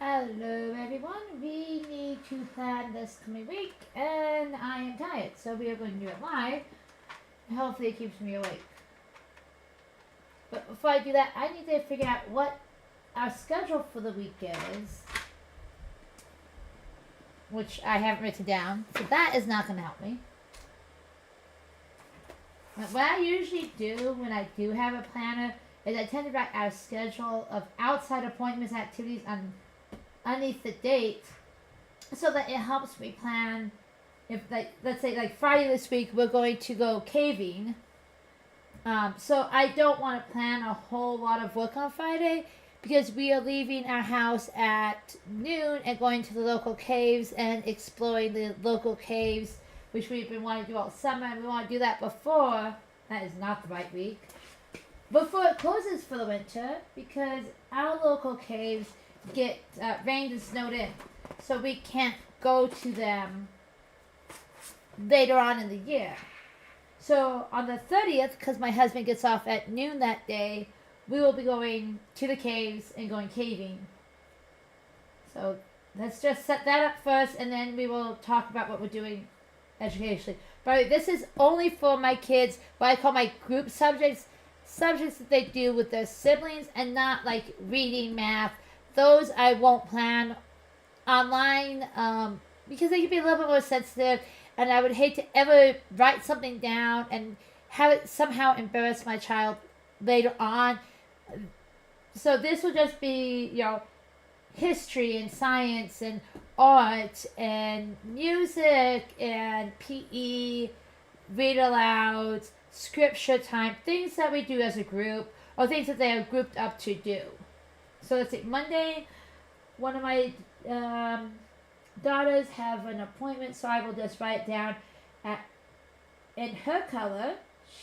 Hello everyone, we need to plan this coming week and I am tired, so we are going to do it live. Hopefully it keeps me awake. But before I do that, I need to figure out what our schedule for the week is, which I haven't written down, so that is not going to help me. But what I usually do when I do have a planner is I tend to write our schedule of outside appointments activities on underneath the date so that it helps me plan. If, like, let's say like Friday this week we're going to go caving, so I don't want to plan a whole lot of work on Friday because we are leaving our house at noon and going to the local caves and exploring the local caves, which we've been wanting to do all summer, and we want to do that before, that is not the right week, before it closes for the winter, because our local caves get rained and snowed in, so we can't go to them later on in the year. So on the 30th, because my husband gets off at noon that day, we will be going to the caves and going caving. So let's just set that up first, and then we will talk about what we're doing educationally. But this is only for my kids, what I call my group subjects that they do with their siblings, and not like reading, math. Those I won't plan online because they can be a little bit more sensitive, and I would hate to ever write something down and have it somehow embarrass my child later on. So this will just be, history and science and art and music and PE, read aloud, scripture time, things that we do as a group or things that they are grouped up to do. So let's see, Monday, one of my daughters have an appointment, so I will just write it down in her color.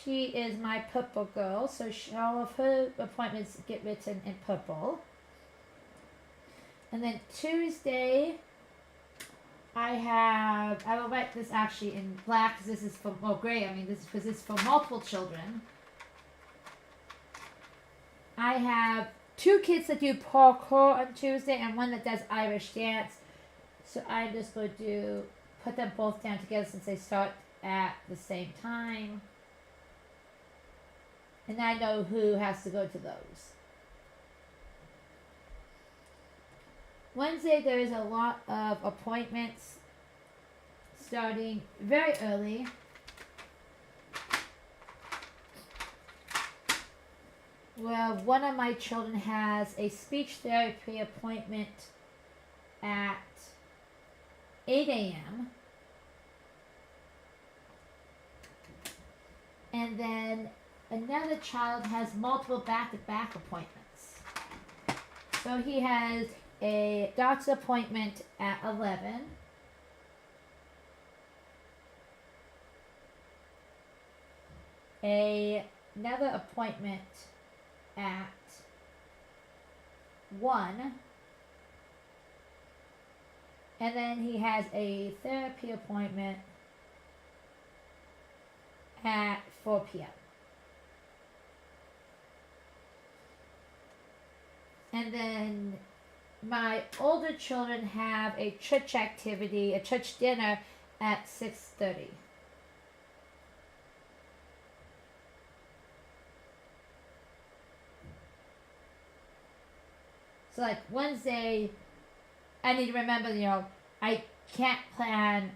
She is my purple girl, so all of her appointments get written in purple. And then Tuesday, I will write this actually in black because this is for, gray, this is for multiple children. I have 2 kids that do parkour on Tuesday and one that does Irish dance. So I'm just going to put them both down together since they start at the same time. And I know who has to go to those. Wednesday, there is a lot of appointments starting very early. Well, one of my children has a speech therapy appointment at 8 a.m. And then another child has multiple back-to-back appointments. So he has a doctor's appointment at 11. Another appointment at 1. And then he has a therapy appointment at 4 p.m. And then my older children have a church activity, a church dinner at 6:30. So like Wednesday, I need to remember, I can't plan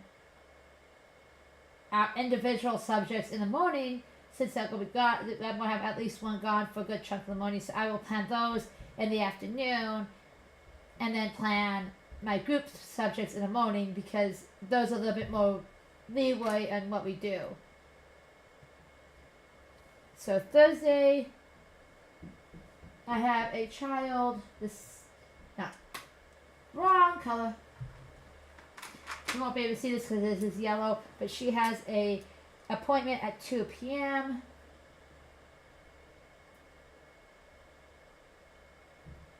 our individual subjects in the morning since I'm going to have at least one gone for a good chunk of the morning. So I will plan those in the afternoon and then plan my group subjects in the morning because those are a little bit more leeway in what we do. So Thursday, I have a child, wrong color. You won't be able to see this because this is yellow, but she has a appointment at 2 p.m.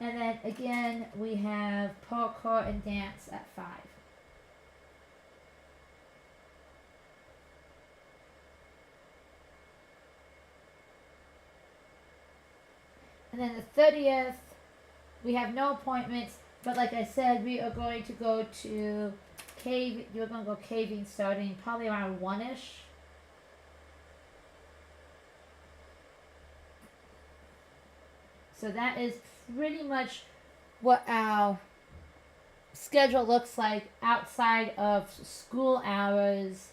And then again, we have parkour and dance at 5. And then the 30th, we have no appointments. But like I said, we are going to go to cave. You're going to go caving starting probably around 1ish. So that is pretty much what our schedule looks like outside of school hours.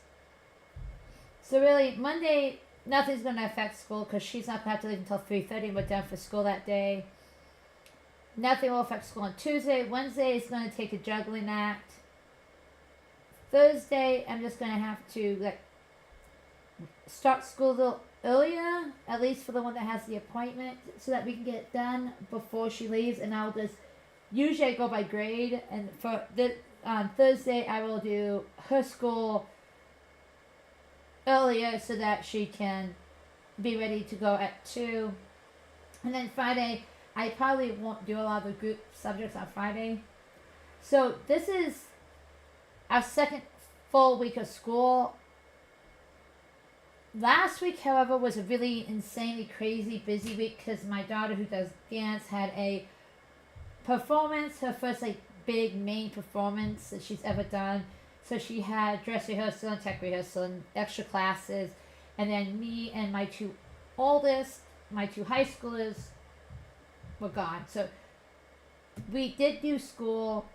So really, Monday, nothing's going to affect school because she's not going to have to leave until 3:30. We're done for school that day. Nothing will affect school on Tuesday. Wednesday is going to take a juggling act. Thursday, I'm just going to have to start school a little earlier, at least for the one that has the appointment, so that we can get it done before she leaves. And I'll just usually I go by grade, and for on Thursday I will do her school earlier so that she can be ready to go at 2. And then Friday, I probably won't do a lot of the group subjects on Friday. So this is our second full week of school. Last week, however, was a really insanely crazy busy week because my daughter, who does dance, had a performance, her first big main performance that she's ever done. So she had dress rehearsal and tech rehearsal and extra classes, and then me and my two oldest, my two high schoolers, were gone. So we did do school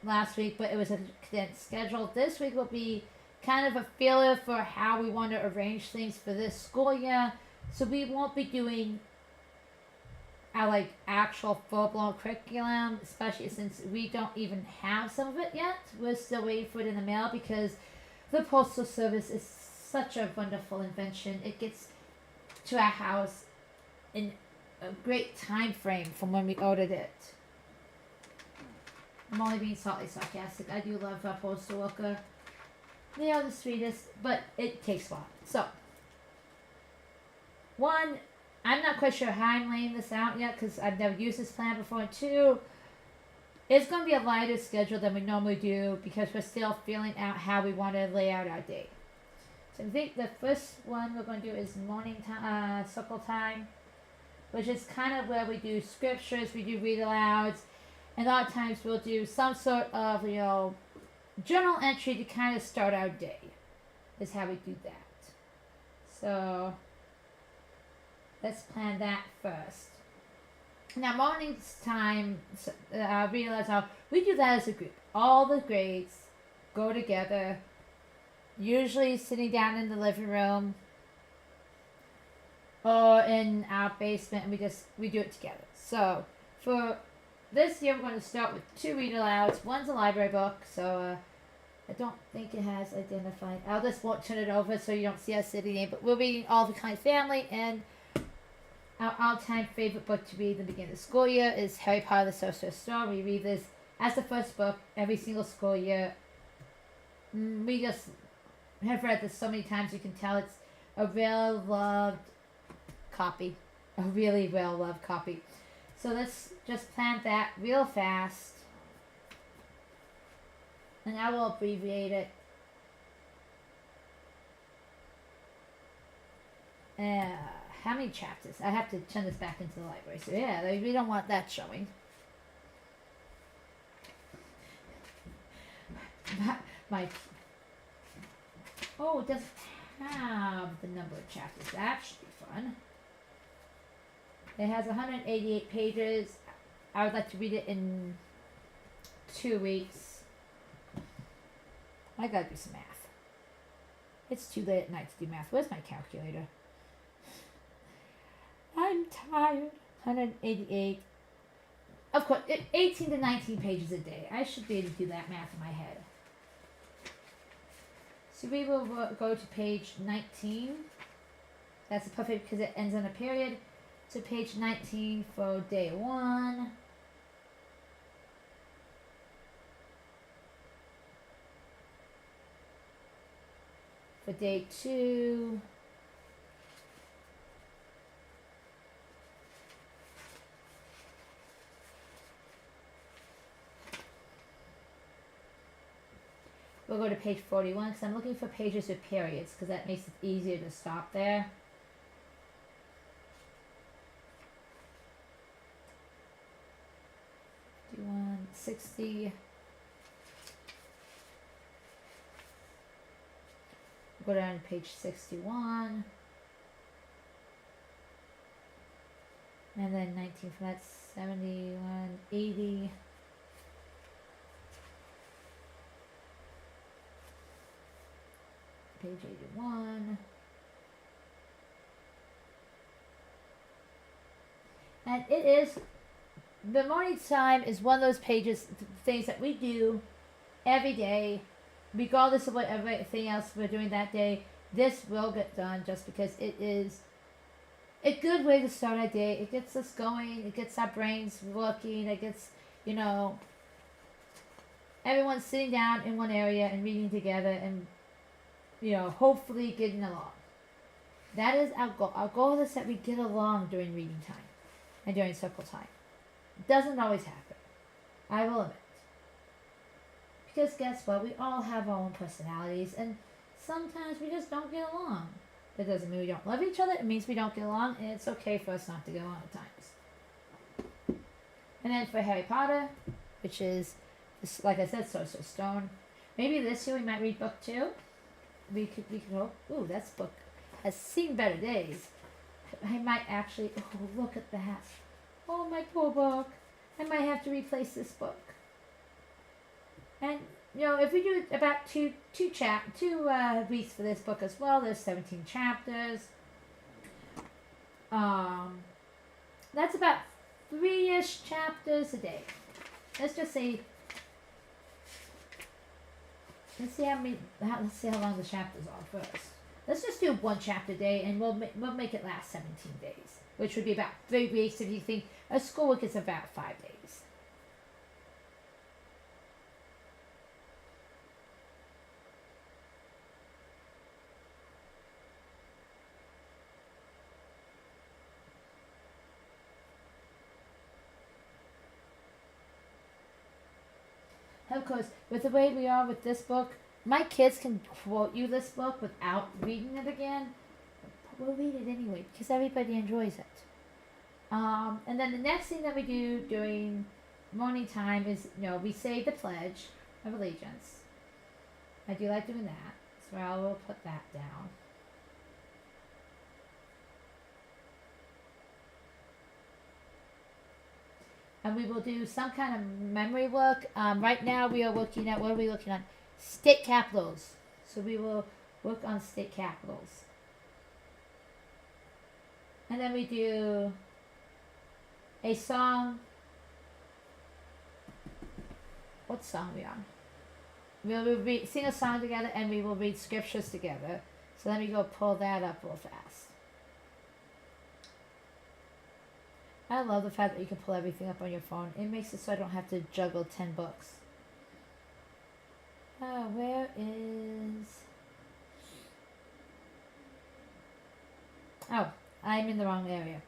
last week, but it was a condensed schedule. This week will be kind of a feeler for how we want to arrange things for this school year. So we won't be doing our actual full-blown curriculum, especially since we don't even have some of it yet. We're still waiting for it in the mail because the Postal Service is such a wonderful invention. It gets to our house in a great time frame from when we ordered it. I'm only being slightly sarcastic. I do love our postal worker. They are the sweetest, but it takes a while. So, 1, I'm not quite sure how I'm laying this out yet because I've never used this plan before. 2, it's going to be a lighter schedule than we normally do because we're still feeling out how we want to lay out our day. So I think the first one we're going to do is morning time, circle time, which is kind of where we do scriptures, we do read alouds, and a lot of times we'll do some sort of, journal entry to kind of start our day, is how we do that. So let's plan that first. Now morning time, realize how we do that as a group. All the grades go together, usually sitting down in the living room or in our basement, and we do it together. So for this year, we're going to start with 2 read alouds. One's a library book, so I don't think it has identified. I'll just won't turn it over so you don't see us sitting in, but we're reading All the Kind Family, and our all-time favorite book to read in the beginning of the school year is Harry Potter, the Sorcerer's Stone. We read this as the first book every single school year. We just have read this so many times you can tell it's a real loved copy. A really well loved copy. So let's just plan that real fast. And I will abbreviate it. How many chapters? I have to turn this back into the library. So yeah, we don't want that showing. Oh, it doesn't have the number of chapters. That should be fun. It has 188 pages. I would like to read it in 2 weeks. I gotta do some math. It's too late at night to do math. Where's my calculator? I'm tired. 188. Of course, 18 to 19 pages a day. I should be able to do that math in my head. So we will go to page 19. That's perfect because it ends on a period. So page 19 for day 1. For day 2. We'll go to page 41 because I'm looking for pages with periods because that makes it easier to stop there. 60. Go down to page 61. And then 19 from that, 71, 80. Page 81. And it is, the morning time is one of those pages, things that we do every day, regardless of what everything else we're doing that day. This will get done just because it is a good way to start our day. It gets us going, it gets our brains working, it gets, everyone sitting down in one area and reading together and, hopefully getting along. That is our goal. Our goal is that we get along during reading time and during circle time. It doesn't always happen, I will admit. Because guess what? We all have our own personalities, and sometimes we just don't get along. That doesn't mean we don't love each other. It means we don't get along, and it's okay for us not to get along at times. And then for Harry Potter, which is, like I said, Sorcerer's Stone. Maybe this year we might read book 2. We could hope. Ooh, that book has seen better days. I might actually. Oh, look at that. Oh, my poor book. I might have to replace this book. And if we do about two weeks for this book as well, there's 17 chapters. That's about 3-ish chapters a day. Let's just say. Let's see how long the chapters are first. Let's just do 1 chapter a day, and we'll make it last 17 days, which would be about 3 weeks if you think a school week is about 5 days. Of course, with the way we are with this book, my kids can quote you this book without reading it again. But we'll read it anyway because everybody enjoys it. And then the next thing that we do during morning time is, we say the Pledge of Allegiance. I do like doing that, so I will put that down. And we will do some kind of memory work. Right now we are looking at, what are we looking at? State capitals. So we will work on state capitals. And then we do a song. What song are we on? We will sing a song together, and we will read scriptures together. So let me go pull that up real fast. I love the fact that you can pull everything up on your phone. It makes it so I don't have to juggle 10 books. Where is... Oh, I'm in the wrong area.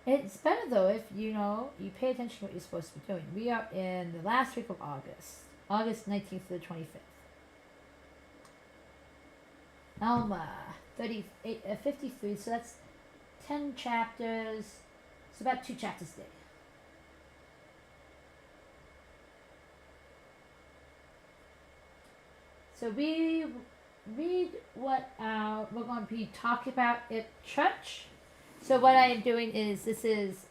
It's better though if you pay attention to what you're supposed to be doing. We are in the last week of August. August 19th to the 25th. 53, so that's 10 chapters. It's about 2 chapters a day. So we read what we're going to be talking about at church. So what I am doing is this is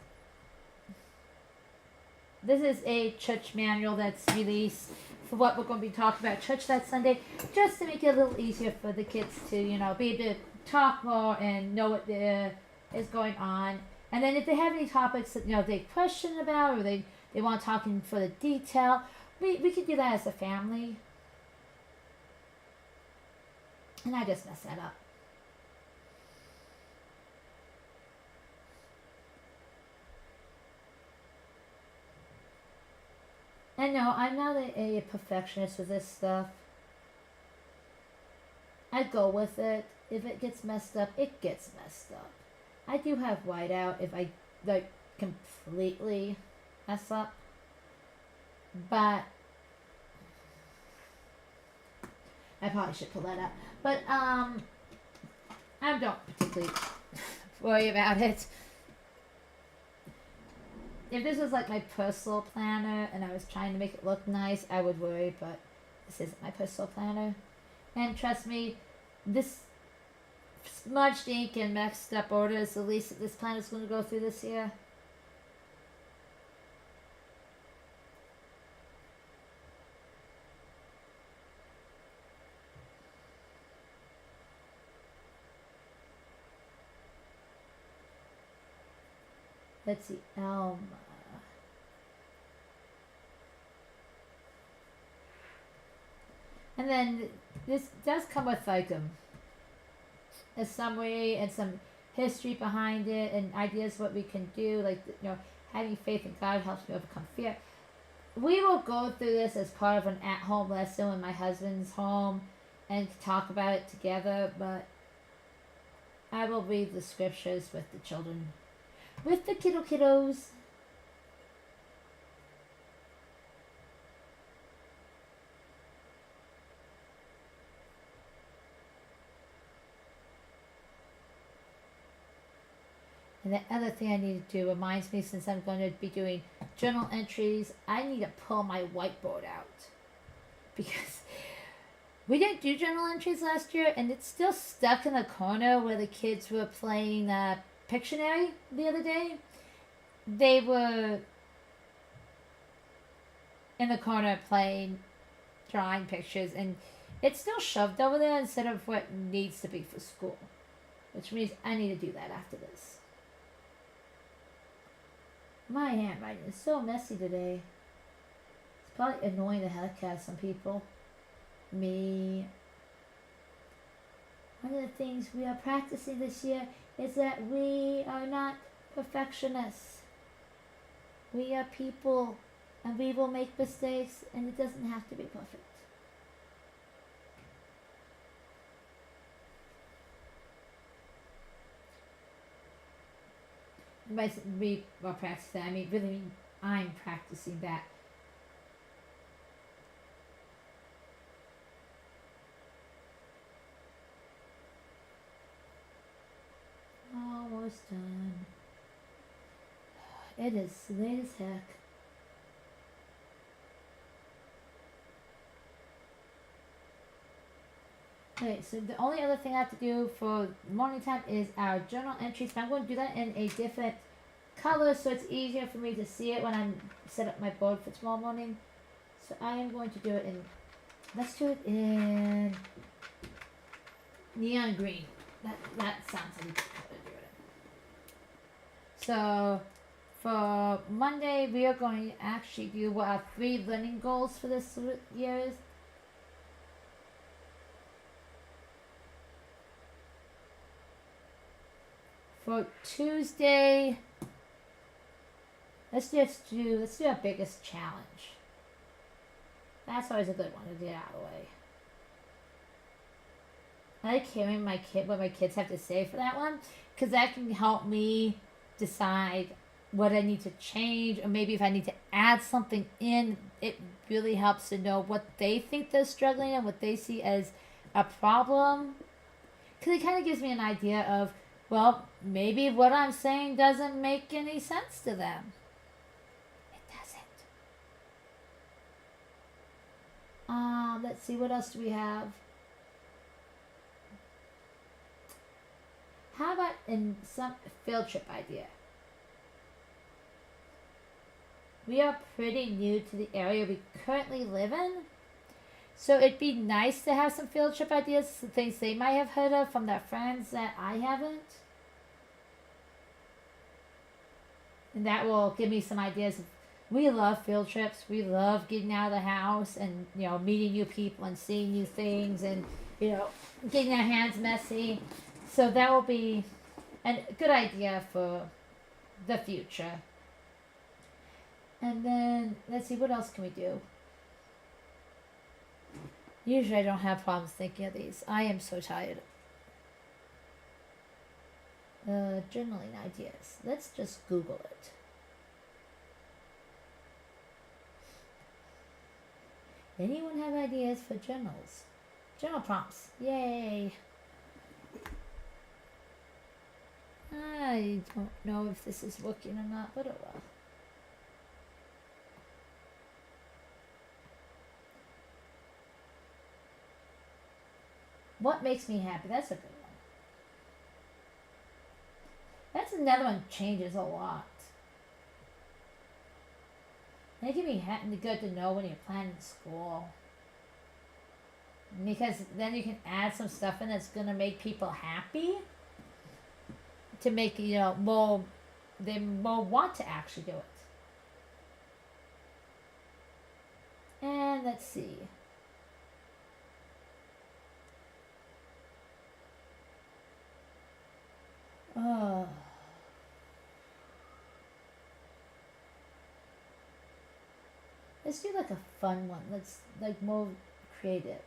a church manual that's released for what we're going to be talking about at church that Sunday, just to make it a little easier for the kids to be able to talk more and know what is going on. And then if they have any topics that they question about, or they want to talk in further detail, we can do that as a family. And I just messed that up. And no, I'm not a perfectionist with this stuff. I go with it. If it gets messed up, it gets messed up. I do have whiteout if I completely mess up. But I probably should pull that up. But I don't particularly worry about it. if this was like my personal planner and I was trying to make it look nice, I would worry, but this isn't my personal planner. And trust me, this smudged ink and messed up order is the least that this planner is going to go through this year. Let's see, Elma. And then this does come with like a summary and some history behind it and ideas what we can do. Like, you know, having faith in God helps me overcome fear. We will go through this as part of an at-home lesson when my husband's home and talk about it together. But I will read the scriptures with the children, with the kiddos. And the other thing I need to do reminds me, since I'm going to be doing journal entries, I need to pull my whiteboard out. Because we didn't do journal entries last year, and it's still stuck in the corner where the kids were playing Pictionary the other day. They were in the corner playing, drawing pictures, and it's still shoved over there instead of what needs to be for school. Which means I need to do that after this. My handwriting is so messy today. It's probably annoying the heck out of some people. Me. One of the things we are practicing this year is that we are not perfectionists. We are people, and we will make mistakes, and it doesn't have to be perfect. By we are practicing, I mean really I'm practicing that. Almost done. It is late as heck. Okay, so the only other thing I have to do for morning time is our journal entries. But I'm going to do that in a different color so it's easier for me to see it when I set up my board for tomorrow morning. So I am going to do it in, let's do it in neon green. That sounds like a good color to do it in. So for Monday, we are going to actually do what our 3 learning goals for this year is. For Tuesday, let's do our biggest challenge. That's always a good one to get out of the way. I like hearing what my kids have to say for that one, because that can help me decide what I need to change, or maybe if I need to add something in. It really helps to know what they think they're struggling and what they see as a problem, because it kind of gives me an idea of, well, maybe what I'm saying doesn't make any sense to them. It doesn't. Let's see, what else do we have? How about in some field trip idea? We are pretty new to the area we currently live in, so it'd be nice to have some field trip ideas, some things they might have heard of from their friends that I haven't. And that will give me some ideas. We love field trips. We love getting out of the house and, you know, meeting new people and seeing new things and, you know, getting our hands messy. So that will be a good idea for the future. And then, let's see, what else can we do? Usually I don't have problems thinking of these. I am so tired. Journaling ideas. Let's just Google it. Anyone have ideas for journals? Journal prompts. Yay! I don't know if this is working or not, but oh well. What makes me happy? That's a good one. That's another one changes a lot. It can be good to know when you're planning school. Because then you can add some stuff in that's going to make people happy. To make, more, they more want to actually do it. And let's see. Oh. Let's do like a fun one. Let's like more creative.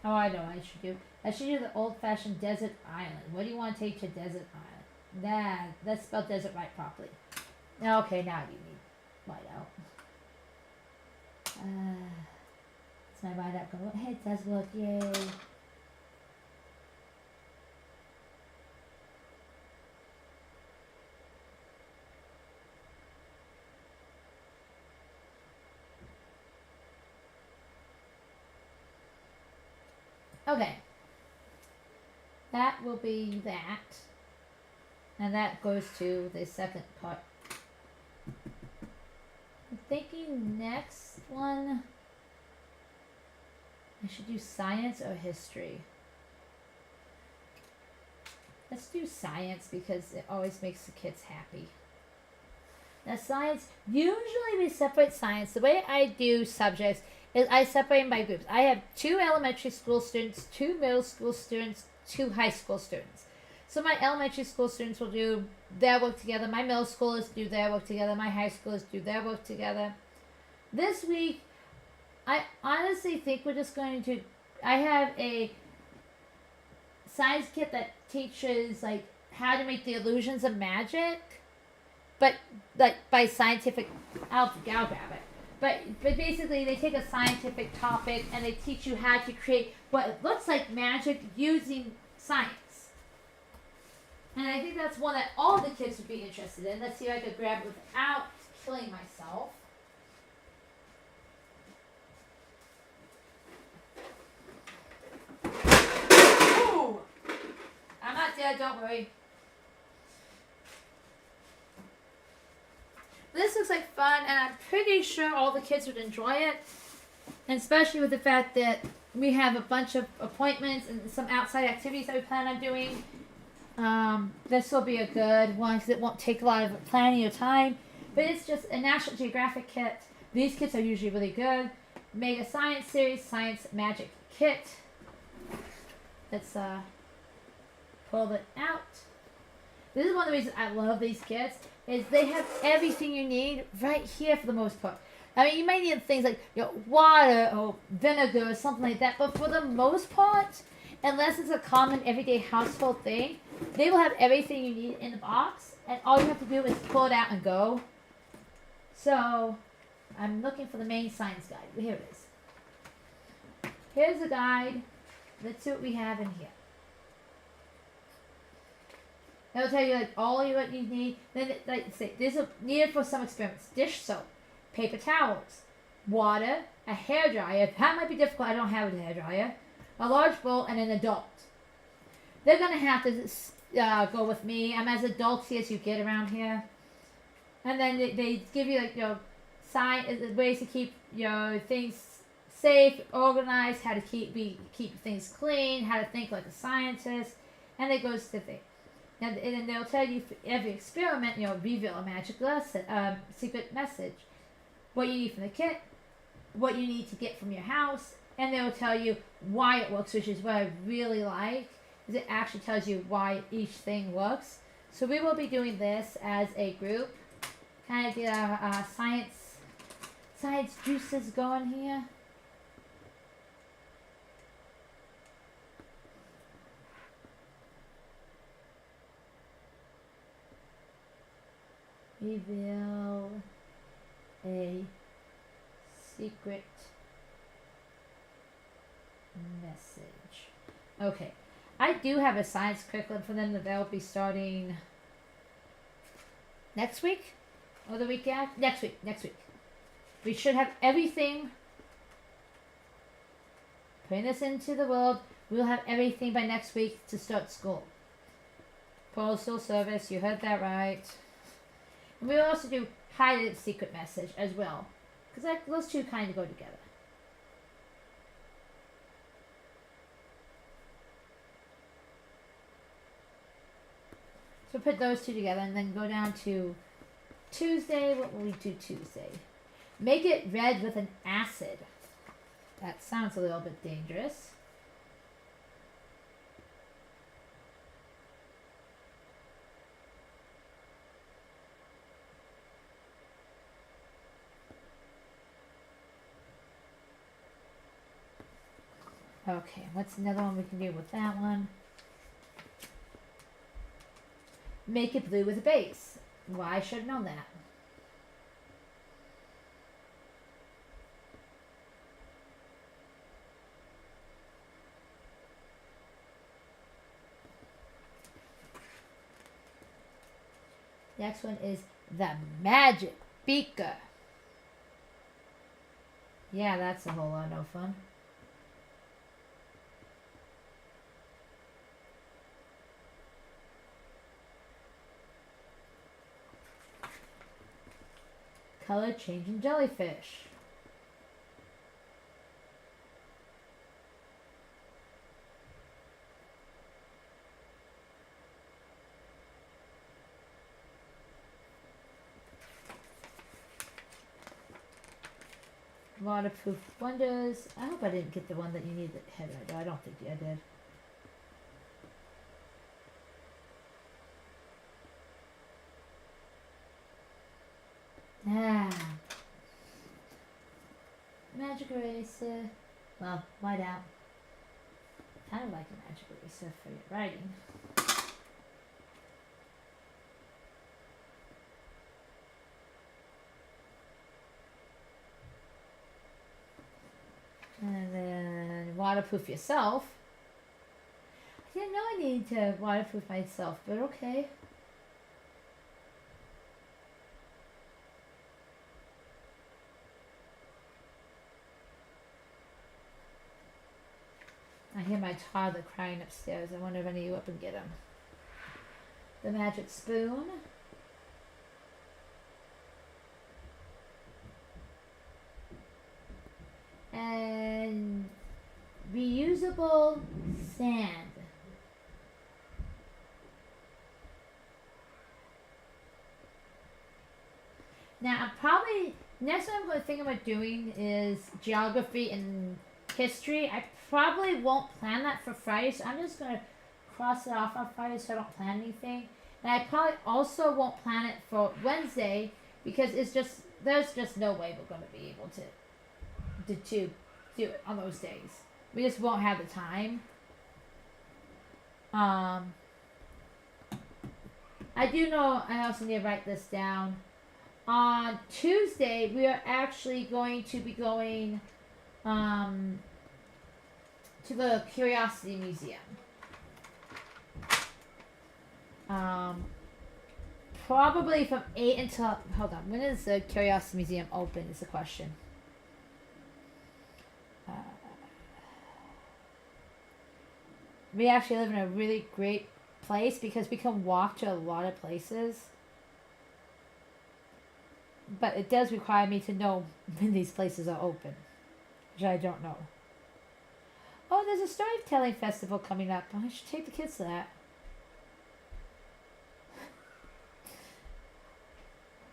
Oh, I know what I should do. I should do the old-fashioned desert island. What do you want to take to desert island? Nah, let's spell desert right properly. Okay, now you need white out. It's my mind up going, hey, it does work, yay. Okay. That will be that. And that goes to the second part. I'm thinking next one, I should do science or history. Let's do science because it always makes the kids happy. Now science, usually we separate science. The way I do subjects is I separate them by groups. I have 2 elementary school students, 2 middle school students, 2 high school students. So my elementary school students will do their work together. My middle schoolers do their work together. My high schoolers do their work together. This week, I honestly think we're just going to... I have a science kit that teaches like how to make the illusions of magic, but like by scientific... I'll grab it. But basically, they take a scientific topic and they teach you how to create what looks like magic using science. And I think that's one that all the kids would be interested in. Let's see if I could grab it without killing myself. Ooh! I'm not dead, don't worry. This looks like fun, and I'm pretty sure all the kids would enjoy it. And especially with the fact that we have a bunch of appointments and some outside activities that we plan on doing. This will be a good one because it won't take a lot of planning or time. But it's just a National Geographic kit. These kits are usually really good. Mega Science Series Science Magic Kit. Let's pull it out. This is one of the reasons I love these kits. Is they have everything you need right here for the most part. I mean, you might need things like water or vinegar or something like that, but for the most part, unless it's a common everyday household thing, they will have everything you need in the box, and all you have to do is pull it out and go. So, I'm looking for the main science guide. Here it is. Here's the guide. Let's see what we have in here. It'll tell you like all what you need. Then like say this is needed for some experiments. Dish soap, paper towels, water, a hairdryer. That might be difficult. I don't have a hairdryer. A large bowl and an adult. They're gonna have to go with me. I'm as adulty as you get around here. And then they give you like ways to keep your things safe, organized, how to keep things clean, how to think like a scientist, and it goes to things. And then they'll tell you for every experiment, reveal a magic lesson, secret message, what you need from the kit, what you need to get from your house, and they'll tell you why it works, which is what I really like, is it actually tells you why each thing works. So we will be doing this as a group, kind of get our science juices going here. Reveal a secret message. Okay. I do have a science curriculum for them that will be starting next week or the week after. Next week. We should have everything. Putting this into the world, we'll have everything by next week to start school. Postal service, you heard that right. And we'll also do hide secret message as well. Because those two kind of go together. So put those two together and then go down to Tuesday. What will we do Tuesday? Make it red with an acid. That sounds a little bit dangerous. Okay, what's another one we can do with that one? Make it blue with a base. Well, I should have known that. Next one is the magic beaker. Yeah, that's a whole lot of fun. Color changing jellyfish. Waterproof windows. I hope I didn't get the one that you need the header. I don't think I did. Ah. Magic eraser. Well, white out. Kind of like a magic eraser for your writing. And then waterproof yourself. I didn't know I needed to waterproof myself, but okay. I hear my toddler crying upstairs. I wonder if any of you up and get him. The magic spoon. And reusable sand. Now, probably next one I'm going to think about doing is geography and history. I probably won't plan that for Friday, so I'm just going to cross it off on Friday so I don't plan anything. And I probably also won't plan it for Wednesday because there's just no way we're going to be able to do it on those days. We just won't have the time. I do know I also need to write this down. On Tuesday, we are actually going to be going to the Curiosity Museum. Probably from 8 until... Hold on. When is the Curiosity Museum open is the question. We actually live in a really great place because we can walk to a lot of places. But it does require me to know when these places are open, which I don't know. Oh, there's a storytelling festival coming up. I should take the kids to that.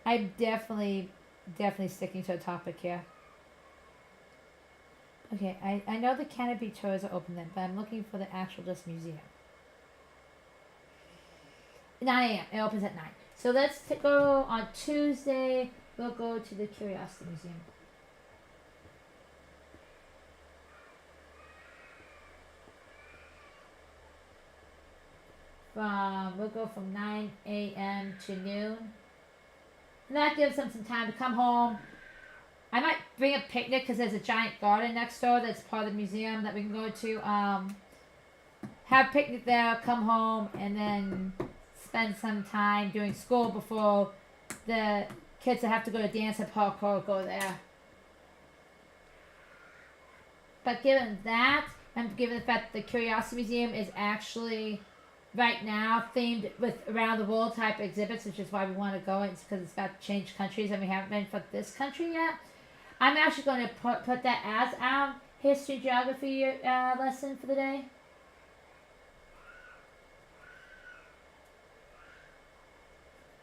I'm definitely sticking to a topic here. Okay, I know the canopy tours are open then, but I'm looking for the actual just museum. 9 a.m. It opens at 9. So let's go on Tuesday. We'll go to the Curiosity Museum. We'll go from 9 a.m. to noon. And that gives them some time to come home. I might bring a picnic because there's a giant garden next door that's part of the museum that we can go to. Have a picnic there, come home, and then spend some time doing school before the kids that have to go to dance at parkour go there. But given that, and given the fact that the Curiosity Museum is actually right now themed with around the world type exhibits, which is why we want to go. It's because it's about to change countries, and we haven't been for this country yet. I'm actually going to put that as our history geography lesson for the day.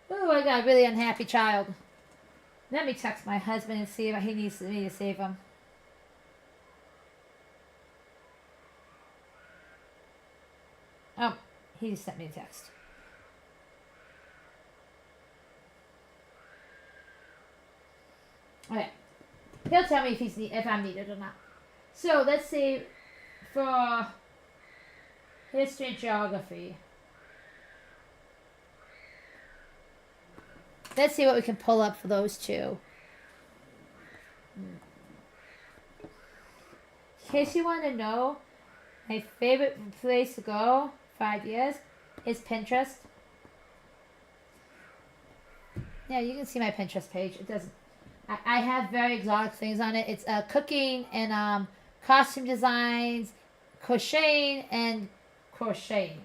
Oh, I got a really unhappy child. Let me text my husband and see if he needs me to save him. Oh, he just sent me a text. Okay. He'll tell me if I'm needed or not. So let's see for history and geography. Let's see what we can pull up for those two. In case you want to know, my favorite place to go 5 years is Pinterest. Yeah, you can see my Pinterest page. It doesn't. I have very exotic things on it. It's cooking and costume designs, crocheting and crocheting.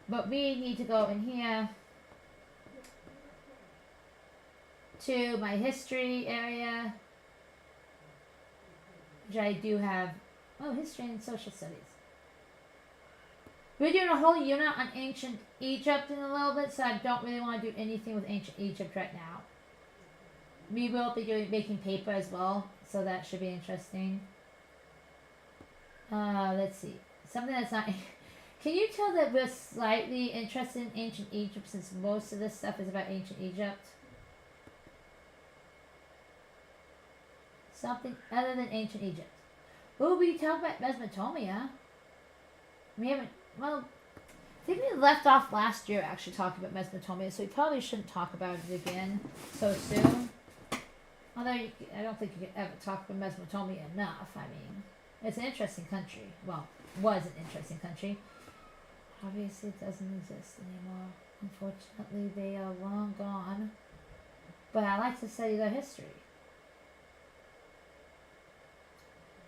But we need to go in here to my history area, which I do have. Oh, history and social studies. We're doing a whole unit on ancient Egypt in a little bit, so I don't really want to do anything with ancient Egypt right now. We will be making paper as well, so that should be interesting. Let's see. Something that's not... Can you tell that we're slightly interested in ancient Egypt, since most of this stuff is about ancient Egypt? Something other than ancient Egypt. Oh, we talked about Mesopotamia. We haven't... Well, I think we left off last year actually talking about Mesopotamia, so we probably shouldn't talk about it again so soon. Although I don't think you can ever talk about Mesopotamia enough. I mean, it's an interesting country. Well, was an interesting country. Obviously, it doesn't exist anymore. Unfortunately, they are long gone. But I like to study their history.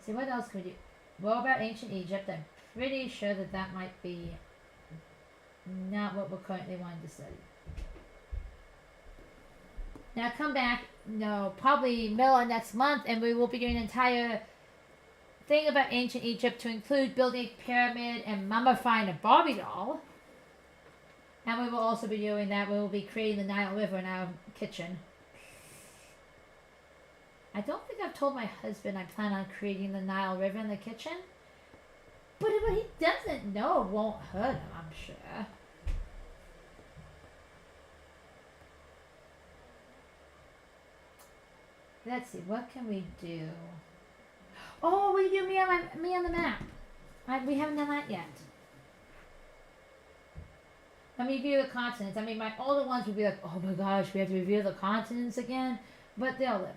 See, what else could we do? Well, about ancient Egypt, I'm pretty sure that that might be not what we're currently wanting to study. Now come back, probably middle of next month, and we will be doing an entire thing about ancient Egypt to include building a pyramid and mummifying a Barbie doll. And we will also be doing that. We will be creating the Nile River in our kitchen. I don't think I've told my husband I plan on creating the Nile River in the kitchen. But what he doesn't know won't hurt him, I'm sure. Let's see, what can we do? Oh, we do me on the map. We haven't done that yet. Let me review the continents. I mean, my older ones would be like, oh my gosh, we have to review the continents again. But they'll live.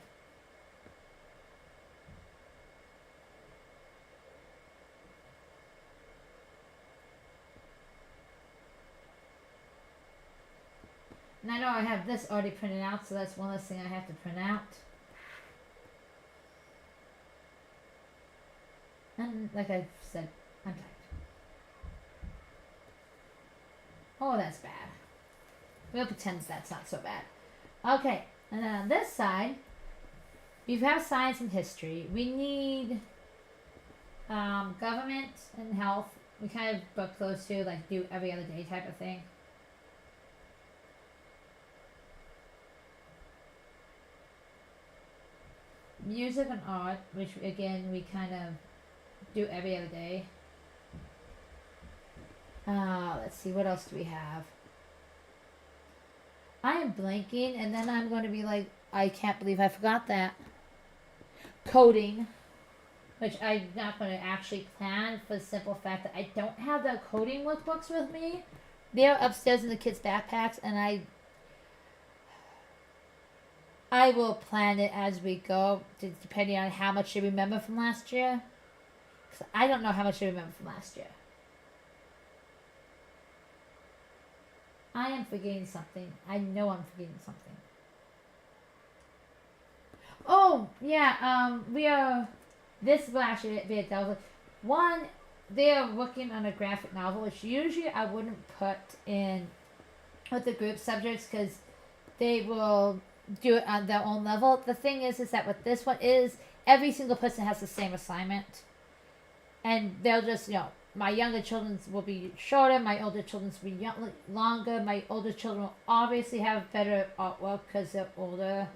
And I know I have this already printed out, so that's one less thing I have to print out. And like I said, I'm tired. Oh, that's bad. We'll pretend that's not so bad. Okay, and then on this side, we have science and history. We need government and health. We kind of book those two, like do every other day type of thing. Music and art, which again we kind of do every other day. Let's see, what else do we have? I am blanking, and then I'm going to be like, I can't believe I forgot that. Coding, which I'm not going to actually plan for the simple fact that I don't have the coding workbooks with me. They're upstairs in the kids' backpacks, and I will plan it as we go, depending on how much you remember from last year. Because I don't know how much you remember from last year. I am forgetting something. I know I'm forgetting something. Oh, yeah, we are this will actually be a double. One, they are working on a graphic novel, which usually I wouldn't put in with the group subjects because they will do it on their own level. The thing is that with this one is every single person has the same assignment, and they'll just my younger children will be shorter, my older children will be longer. My older children will obviously have better artwork because they're older,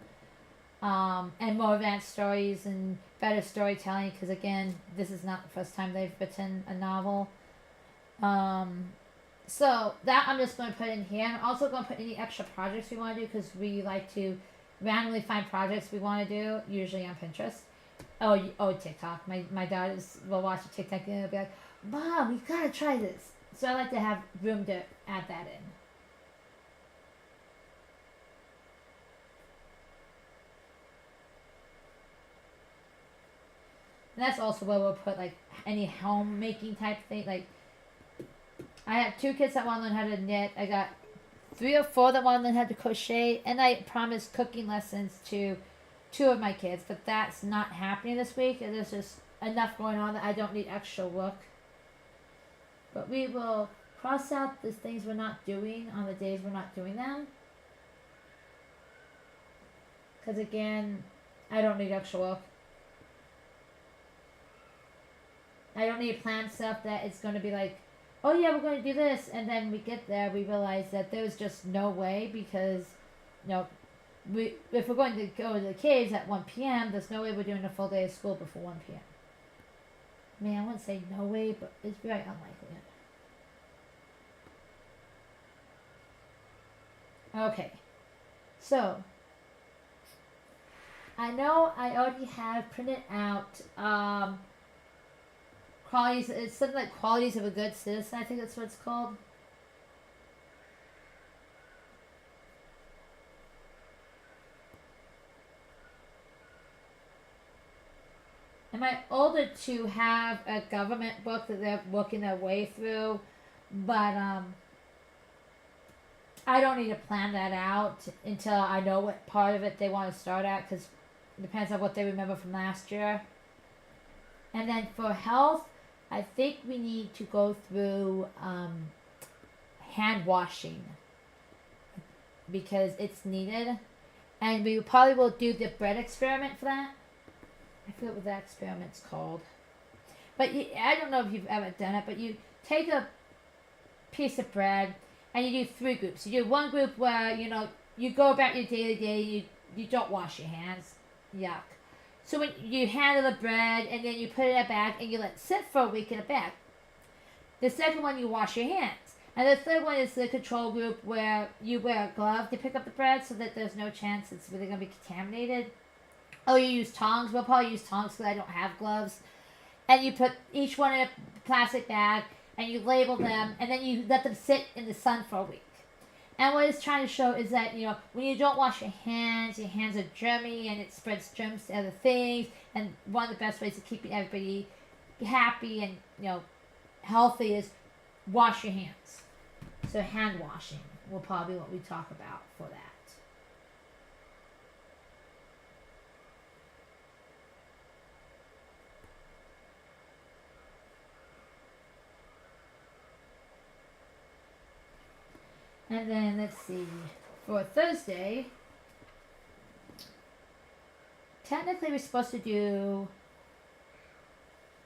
and more advanced stories and better storytelling because again, this is not the first time they've written a novel. So that I'm just going to put in here. I'm also going to put any extra projects we want to do because we like to randomly find projects we want to do, usually on Pinterest. Oh, TikTok. My daughters will watch a TikTok and they'll be like, Mom, we gotta try this. So I like to have room to add that in. And that's also where we'll put like any homemaking type thing. Like I have 2 kids that want to learn how to knit. I got 3 or 4 that want to learn how to crochet, and I promised cooking lessons to 2 of my kids, but that's not happening this week. There's just enough going on that I don't need extra work. But we will cross out the things we're not doing on the days we're not doing them. Because again, I don't need extra work. I don't need to plan stuff that it's going to be like, oh yeah, we're going to do this. And then we get there, we realize that there's just no way because, if we're going to go to the caves at 1 p.m., there's no way we're doing a full day of school before 1 p.m. I mean, I wouldn't say no way, but it's very unlikely. Okay, so I know I already have printed out qualities. It's something like qualities of a good citizen. I think that's what it's called. And my older 2 have a government book that they're working their way through, but I don't need to plan that out until I know what part of it they want to start at because it depends on what they remember from last year. And then for health, I think we need to go through hand washing because it's needed. And we probably will do the bread experiment for that. I forget what that experiment's called. But I don't know if you've ever done it, but you take a piece of bread and you do 3 groups. You do one group where, you go about your daily day, you don't wash your hands. Yuck. So when you handle the bread and then you put it in a bag and you let it sit for a week in a bag. The second one, you wash your hands. And the third one is the control group where you wear a glove to pick up the bread so that there's no chance it's really going to be contaminated. Oh, you use tongs. We'll probably use tongs because I don't have gloves. And you put each one in a plastic bag and you label them and then you let them sit in the sun for a week. And what it's trying to show is that, when you don't wash your hands are germy and it spreads germs to other things. And one of the best ways of keeping everybody happy and, healthy is wash your hands. So hand washing will probably be what we talk about for that. And then let's see, for Thursday, technically we're supposed to do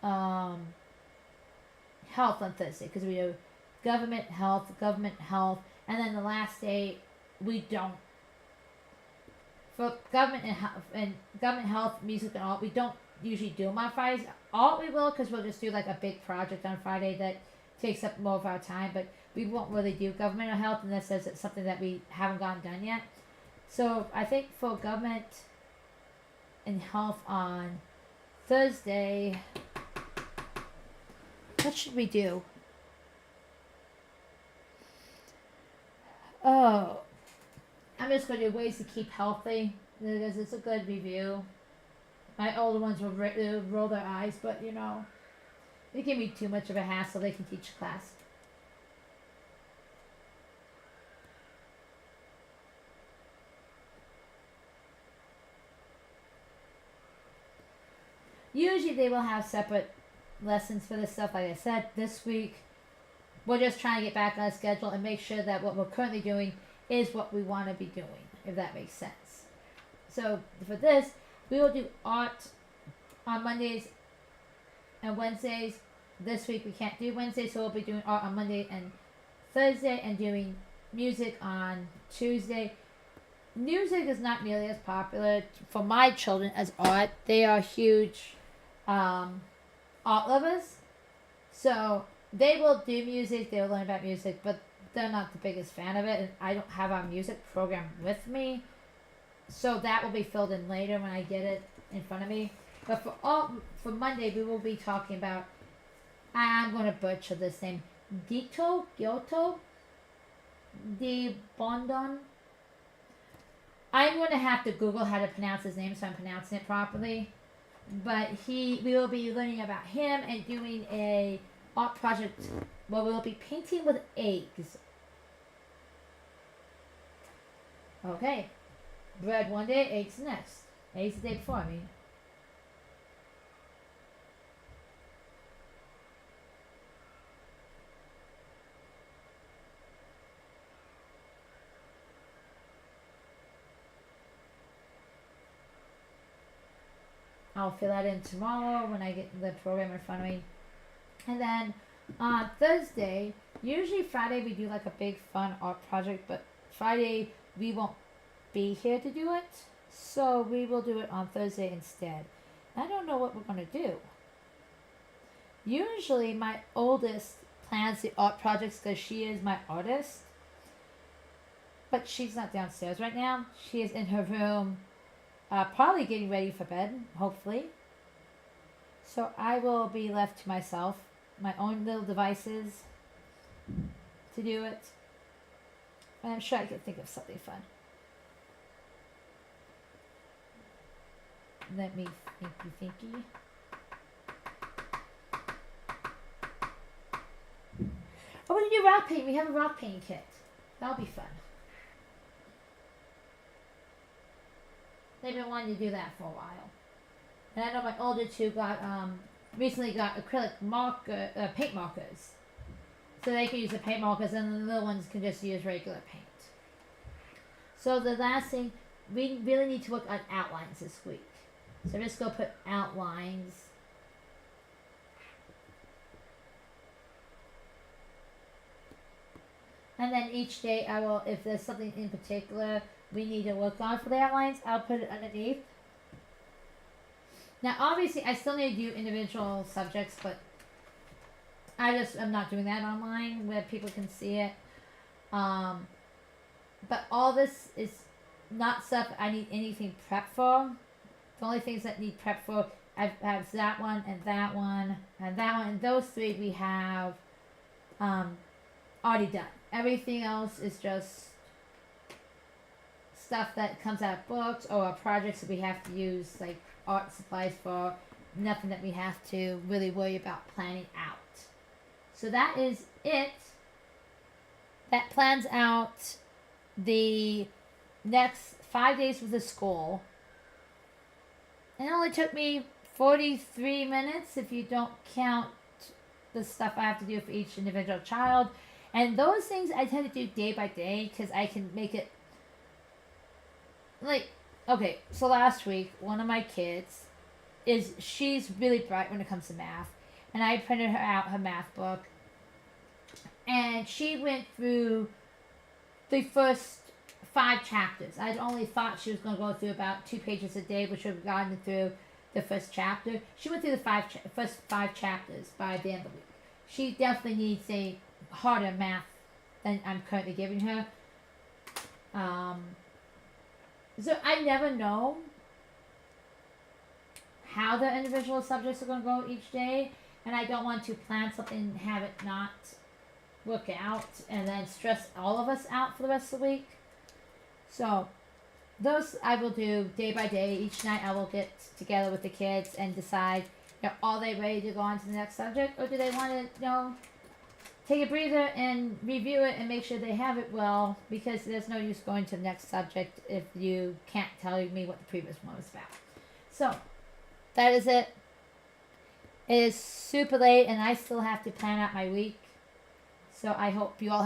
health on Thursday because we do government health, and then the last day we don't. For government health, music and art, we don't usually do them on Fridays. Art we will because we'll just do like a big project on Friday that takes up more of our time, but we won't really do government or health unless it's something that we haven't gotten done yet. So I think for government and health on Thursday, what should we do? Oh, I'm just going to do ways to keep healthy because it's a good review. My older ones will roll their eyes, but it can be too much of a hassle. They can teach a class. Usually they will have separate lessons for this stuff. Like I said, this week we're just trying to get back on a schedule and make sure that what we're currently doing is what we want to be doing, if that makes sense. So for this, we will do art on Mondays and Wednesdays. This week we can't do Wednesday, so we'll be doing art on Monday and Thursday and doing music on Tuesday. Music is not nearly as popular for my children as art. They are huge art lovers. So they will do music, they will learn about music, but they're not the biggest fan of it, and I don't have our music program with me. So that will be filled in later when I get it in front of me. But for Monday, we will be talking about, I'm going to butcher this name, Gyoto de Bondon. I'm going to have to Google how to pronounce his name so I'm pronouncing it properly. But we will be learning about him and doing a art project where we'll be painting with eggs. Okay. Bread one day, eggs the next. Eggs the day before, I mean. I'll fill that in tomorrow when I get the program in front of me. And then on Thursday, usually Friday we do like a big fun art project, but Friday we won't be here to do it. So we will do it on Thursday instead. I don't know what we're going to do. Usually my oldest plans the art projects because she is my artist. But she's not downstairs right now. She is in her room. Probably getting ready for bed, hopefully. So I will be left to myself, my own little devices to do it. And I'm sure I could think of something fun. Let me thinky. Oh, we can do rock paint. We have a rock painting kit. That'll be fun. They've been wanting to do that for a while. And I know my older two recently got acrylic paint markers. So they can use the paint markers and the little ones can just use regular paint. So the last thing, we really need to work on outlines this week. So I'm just going to put outlines. And then each day I will, if there's something in particular we need to work on for the outlines, I'll put it underneath. Now obviously I still need to do individual subjects, but I'm not doing that online where people can see it. But all this is not stuff I need anything prep for. The only things that need prep for, I have that one and that one and that one, and those three we have already done. Everything else is just stuff that comes out of books or projects that we have to use, like art supplies for. Nothing that we have to really worry about planning out. So that is it. That plans out the next 5 days with the school. And it only took me 43 minutes if you don't count the stuff I have to do for each individual child. And those things I tend to do day by day because I can make it like, okay, so last week, one of my kids she's really bright when it comes to math. And I printed her out her math book. And she went through the first 5 chapters. I'd only thought she was going to go through about 2 pages a day, which would have gotten through the first chapter. She went through the first 5 chapters by the end of the week. She definitely needs a harder math than I'm currently giving her. So I never know how the individual subjects are going to go each day, and I don't want to plan something and have it not work out and then stress all of us out for the rest of the week. So those I will do day by day. Each night I will get together with the kids and decide, are they ready to go on to the next subject, or do they want to, take a breather and review it and make sure they have it well, because there's no use going to the next subject if you can't tell me what the previous one was about. So that is it. It is super late, and I still have to plan out my week. So I hope you all